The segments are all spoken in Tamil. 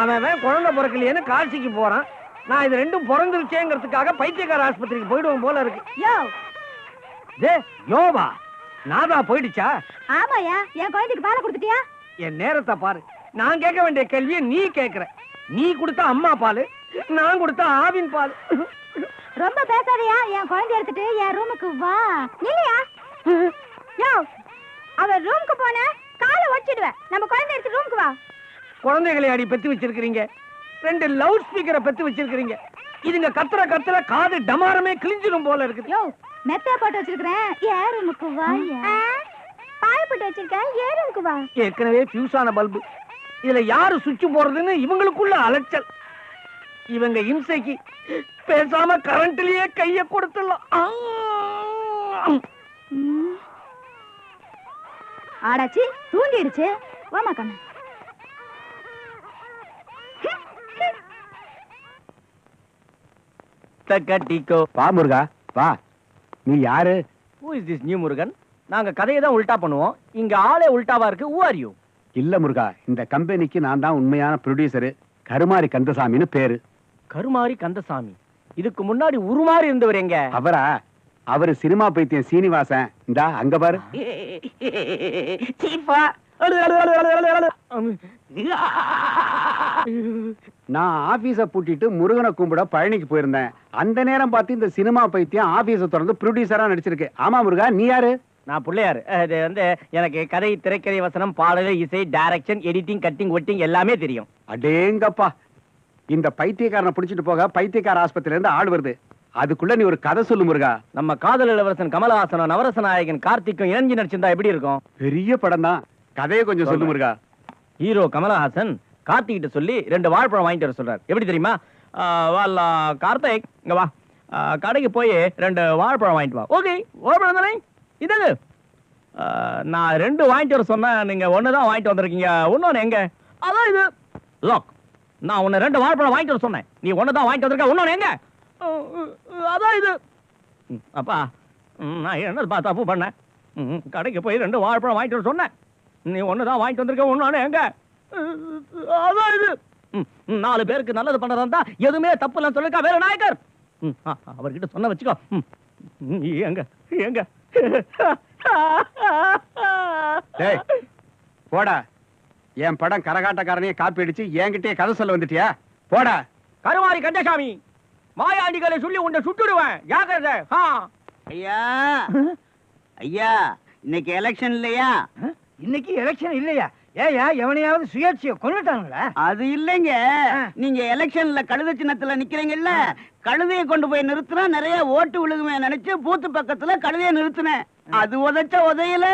அவன் குழந்தை பிறக்கலையேன்னு காசிக்கு போறான். நான் இது ரெண்டும் பிறந்துருச்சேங்கிறதுக்காக பைத்தியக்கார ஆஸ்பத்திரிக்கு போயிடுவோம் போல இருக்கு. யோவா நாதா போயிடுச்சா? ஆமாயா, என் குழந்தைக்கு பாலை கொடுத்துட்டியா? என் நேரத்தை பாரு. நான் கேட்க வேண்டிய கேள்வியை நீ கேட்கிற. நீ கொடுத்த அம்மா பால், நான் கொடுத்த ஆவின் பால். ரொம்ப பேசாதயா, என் குழந்தை எடுத்துட்டு என் ரூமுக்கு வா. இல்லையா யோ, அவ ரூமுக்கு போன காலை ஒடிச்சிடுவேன். நம்ம குழந்தை எடுத்து ரூமுக்கு வா. குழந்தைகளை அடி பெத்து வச்சிருக்கீங்க, 2 லவுட் ஸ்பீக்கரை பெத்து வச்சிருக்கீங்க. இதுங்க கத்துற காது டமாரமே கிழிஞ்சிடும் போல இருக்குது. யோ, மெத்த போட்டு வச்சிருக்கேன், ஏன் ரூமுக்கு வா. பாய போட்டு வச்சிருக்கேன், ஏன் ரூமுக்கு வா. ஏற்கனவே ஃபியூஸான பல்பு, இதுல யாரு சுவிட்ச் போறதுன்னு இவங்களுக்குள்ள அலைச்சல். இவங்க இம்சைக்கு பேசாம கரண்ட்லயே கைய கொடுத்துடலாம். ஆடாச்சி தூங்கிடுச்சு. வாமா கண்ணு. கட்டிக்கோ. வா முருகா வா. நீ யாரு? Who is this new Murugan? நாங்க கதையை தான் உல்டா பண்ணுவோம், இங்க ஆளே உல்டாவா இருக்கு. Who are you? இல்ல முருகா, இந்த கம்பெனிக்கு நான் தான் உண்மையான ப்ரொடியூசரு. கருமாரி கந்தசாமின்னு பேரு. கருமாரி கந்தசாமி? இதுக்கு முன்னாடி உருமாறி இருந்தவர் எங்க? அவரா? அவரு சினிமா பைத்தியம் சீனிவாசன். இந்தா அங்க பாரு. நான் ஆபீஸ பூட்டிட்டு முருகனை கும்பிட பழனிக்கு போயிருந்தேன். அந்த நேரம் பார்த்து இந்த சினிமா பைத்தியம் ஆபீஸ திறந்து ப்ரொடியூசரா நடிச்சிருக்கு. ஆமா முருகா, நீ யாரு? நான் பிள்ளையாரு. இது வந்து எனக்கு கதை, திரைக்கதை, வசனம், பாடல், இசை, டைரக்ஷன், எடிட்டிங், கட்டிங், ஒட்டிங் எல்லாமே தெரியும். அடேங்கப்பா, இந்த பைத்தியக்காரனை பிடிச்சிட்டு போக பைத்தியக்கார ஆஸ்பத்திரியில இருந்து ஆள் வருது. அதுக்குள்ள நீ ஒரு கதை சொல்லு முருகா. நம்ம காதல் இளவரசன் கமலஹாசனும் நவரச நாயகன் கார்த்திக்கும் இணைஞ்சு நடிச்சிருந்தா எப்படி இருக்கும்? பெரிய படம் தான். கதையை கொஞ்சம் சொல்லு முருகா. ஹீரோ கமலஹாசன் கார்த்திகிட்ட சொல்லி 2 வாழைப்பழம் வாங்கிட்டு வர சொல்றாரு. எப்படி தெரியுமா? கார்த்திக் இங்க வா, கடைக்கு போய் 2 வாழைப்பழம் வாங்கிட்டு வா. ஓகே, வாழைப்பழம் தானே இது. நான் 2 வாங்கிட்டு வர சொன்னேன், நீங்க 1 தான் வாங்கிட்டு வந்திருக்கீங்க. இன்னொன்னு எங்க? அதான் இது. லாக். நான் உன்னை 2 வாழைப்பழம் வாங்கிட்டு வர சொன்னேன், நீ 1 தான் வாங்கிட்டு வந்திருக்க. இன்னொன்னு எங்க? அதான் இது. அப்பா, நான் என்ன தப்பு பண்ணேன்? கடைக்கு போய் 2 வாழைப்பழம் வாங்கிட்டு வர சொன்னேன், நீ 1 தான் வாங்கிட்டு வந்திருக்க. இன்னொன்னு எங்க? அதான் இது. 4 பேருக்கு நல்லது பண்றதா எதுவுமே தப்பு இல்லைன்னு சொல்லிருக்கா வேற நாயக்கர். அவர்கிட்ட சொன்ன வச்சுக்கோ. எங்க எங்க? போடா, என் படம் கரகாட்டக்காரனையே காப்பி அடிச்சு என்கிட்டயே கதை சொல்ல வந்துட்டியா? போடா. கருமாரி கந்தசாமி, மாயாண்டிகளை சொல்லி உன்னை சுட்டுடுவேன். ஜாக்கிரதை. ஐயா ஐயா, இன்னைக்கு எலெக்ஷன் இல்லையா? இன்னைக்கு எலெக்ஷன் இல்லையா? ஏயா எவனையாவது சுயேட்சையை கொண்டுட்டாங்களா? அது இல்லைங்க, நீங்க எலெக்ஷன்ல கழுத சின்னத்துல நிக்கிறீங்கல்ல, கழுதையை கொண்டு போய் நிறுத்தினா நிறைய ஓட்டு விழுகுமே நினைச்சு பூத்து பக்கத்துல கழுதையை நிறுத்தினேன். அது உதைச்ச உதையில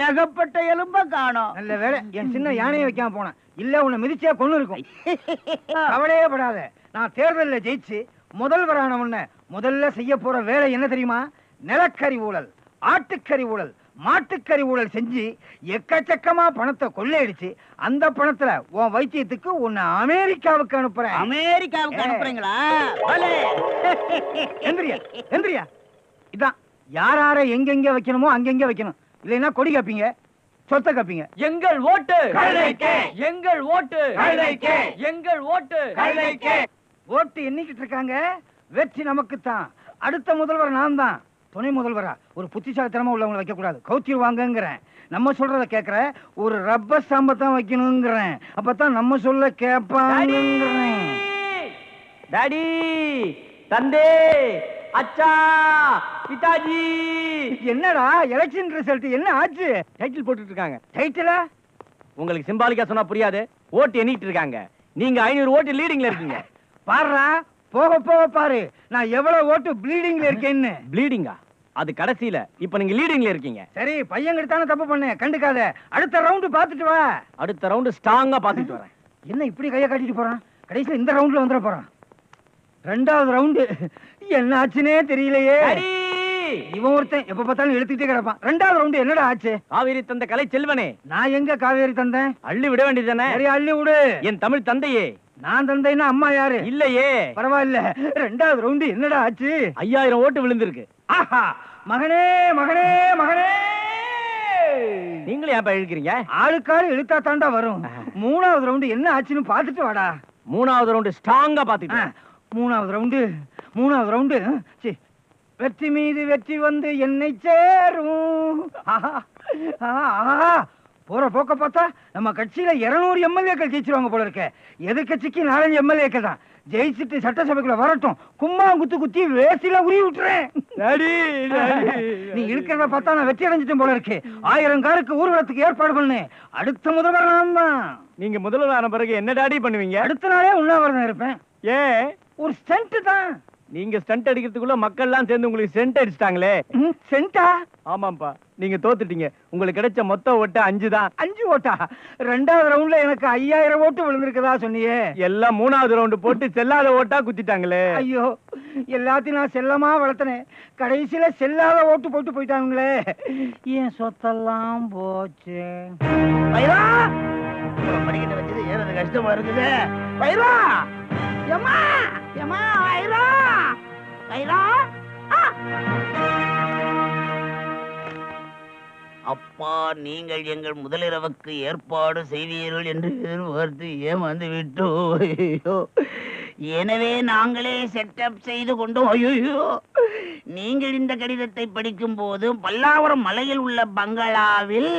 ஏகப்பட்ட எலும்ப காணோம். நல்ல வேலை என் சின்ன யானையை வைக்காம போனேன், இல்ல உன்னை மிதிச்சே கொண்டு இருக்கும். கவலையே படாத, நான் தேர்தலில் ஜெயிச்சு முதல்வரான உன்னை முதல்ல செய்ய போற வேலை என்ன தெரியுமா? நிலக்கரி ஊழல், ஆட்டுக்கறி ஊழல், மாட்டுக்கறி ஊழல் செஞ்சு எக்கச்சக்கமா பணத்தை கொள்ளையடிச்சு அந்த பணத்துல உன் வைத்தியத்துக்கு உன்னை அமெரிக்காவுக்கு அனுப்புறேன். அமெரிக்காவுக்கு அனுப்புறீங்களா? எந்திரியா எந்திரியா. இதான் யார எங்கெங்க வைக்கணுமோ அங்கெங்க வைக்கணும். இல்லைன்னா கொடி கப்பீங்க, சொத்தை கப்பீங்க. எங்கள் ஓட்டு எங்கள் ஓட்டு எங்கள் ஓட்டு. ஓட்டு எண்ணிக்கிட்டு இருக்காங்க, வெற்றி நமக்குத்தான். அடுத்த முதல்வர் நான் தான். துணை முதல்வரா ஒரு புத்திசாலித்தனமா உள்ளவங்களை வைக்க கூடாது, கவுத்திடுவாங்கங்கிறேன். நம்ம சொல்றத கேட்கிற ஒரு ரப்பர் ஸ்டாம்பத்தான் வைக்கணுங்கிறேன், அப்பதான் நம்ம சொல்ல கேட்பாங்கிறேன். டாடி, தந்தே, அச்சா, பிதாஜி. என்னடா எலெக்ஷன் ரிசல்ட் என்ன ஆச்சு? டைட்டில் போட்டுட்டு இருக்காங்க. டைட்டிலா? உங்களுக்கு சிம்பாலிக்கா சொன்னா புரியாது. ஓட்டு எண்ணிட்டு இருக்காங்க, நீங்க 500 ஓட்டு லீடிங்ல இருக்கீங்க. பாருடா, போக போக பாரு நான் எவ்வளவு ஓட்டு ப்ளீடிங்ல இருக்கேன்னு. ப்ளீடிங்கா? அது கடைசியில. இப்ப நீங்க லீடிங்ல இருக்கீங்க. சரி, பையன் கிட்டான தப்பு பண்ண கண்டுக்காத. அடுத்த ரவுண்ட் பாத்துட்டு வா. அடுத்த ரவுண்ட் ஸ்ட்ராங்கா பாத்துட்டு வரேன். என்ன இப்படி கைய காட்டிட்டு போறான்? கடைசியில இந்த ரவுண்ட்ல வந்துட போறான். 2வது ரவுண்ட் என்ன ஆச்சுனே தெரியலையே. இவன் ஒருத்தன் எப்ப பார்த்தாலும் எழுத்துக்கிட்டே கிடப்பான். 2வது ரவுண்ட் என்னடா ஆச்சு? காவேரி தந்த கலை செல்வனே. நான் எங்க காவேரி தந்தேன்? அள்ளி விட வேண்டியதானே. சரி, அள்ளி விடு. என் தமிழ் தந்தையே. நான் தந்தைன்னா அம்மா யாரு? இல்லையே. பரவாயில்ல. 2வது ரவுண்ட் என்னடா ஆச்சு? 5000 ஓட்டு விழுந்திருக்கு. ஆஹா, மகனே மகனே மகனே. நீங்களும் ஏன் இழுக்கிறீங்க? ஆளுக்காரு இழுத்தா தாண்டா வரும். 3வது ரவுண்ட் என்ன ஆச்சுன்னு பாத்துட்டு வாடா. மூணாவது ரவுண்டு ஸ்ட்ராங்கா பாத்துட்டேன். மூணாவது ரவுண்டு வெற்றி மீது வெற்றி வந்து என்னை சேரும். போற போக்க பார்த்தா நம்ம கட்சியில 200 எம்எல்ஏக்கள் ஜெயிச்சிருவாங்க போல இருக்க. எதிர்கட்சிக்கு 4 எம்எல்ஏக்கள் தான். ஜெயிச்சுட்டு சட்டசபைக்குள்ள வரட்டும், கும்மா குத்தி வேசில உருவி விட்டுறேன். நீ இருக்கிறத பார்த்தா நான் வெற்றி அடைஞ்சிட்டேன் போல இருக்கு. 1000 காருக்கு ஊர்வலத்துக்கு ஏற்பாடு பண்ணு. அடுத்த முதல்வர் நான் தான். நீங்க முதல்வர் ஆன பிறகு என்ன டாடி பண்ணுவீங்க? அடுத்த நாளே உண்ணாவிரதம் இருப்பேன். ஏன்? ஒரு ஸ்டண்ட் தான். நீங்க ஸ்டண்ட் அடிக்கிறதுக்குள்ள மக்கள் எல்லாம் சேர்ந்து உங்களுக்கு சென்ட் அடிச்சிட்டாங்களே. சென்டா? ஆமாப்பா, நீங்க தோத்துட்டீங்க. உங்களுக்கு கிடைச்ச மொத்த ஓட்டு 5 தான். 5 ஓட்டா? 2வது ரவுண்ட்ல எனக்கு 5000 ஓட்டு விழுந்திருக்கதா சொன்னியே. எல்லாம் 3வது ரவுண்ட் போட்டு செல்லாத ஓட்டா குத்திட்டாங்களே. ஐயோ, எல்லாத்தையும் நான் செல்லமா வளர்த்தனே, கடைசியில செல்லாத ஓட்டு போட்டு போயிட்டாங்களே. ஏன் சொத்தெல்லாம் போச்சு. பைரா, படிக்கிட்ட வச்சது ஏறது கஷ்டமா இருக்குது. பைரா, யம்மா யம்மா, பைரா பைரா. அப்பா, நீங்கள் எங்கள் முதலிரவுக்கு ஏற்பாடு செய்வீர்கள் என்று எதிர்பார்த்து ஏமாந்து விட்டோம். எனவே நாங்களே செட்டப் செய்து கொண்டோம். ஐயோ, நீங்கள் இந்த கடிதத்தை படிக்கும் போது பல்லாவரம் மலையில் உள்ள பங்களாவில்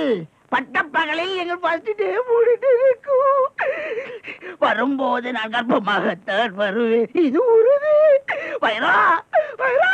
பட்டப்பகலில் எங்கள் பஸ்டே மூடிட்டு இருக்கும். வரும்போது நான் கர்ப்பமாகத்தான் வருவேன், இது உறுதி. பைரா பைரா.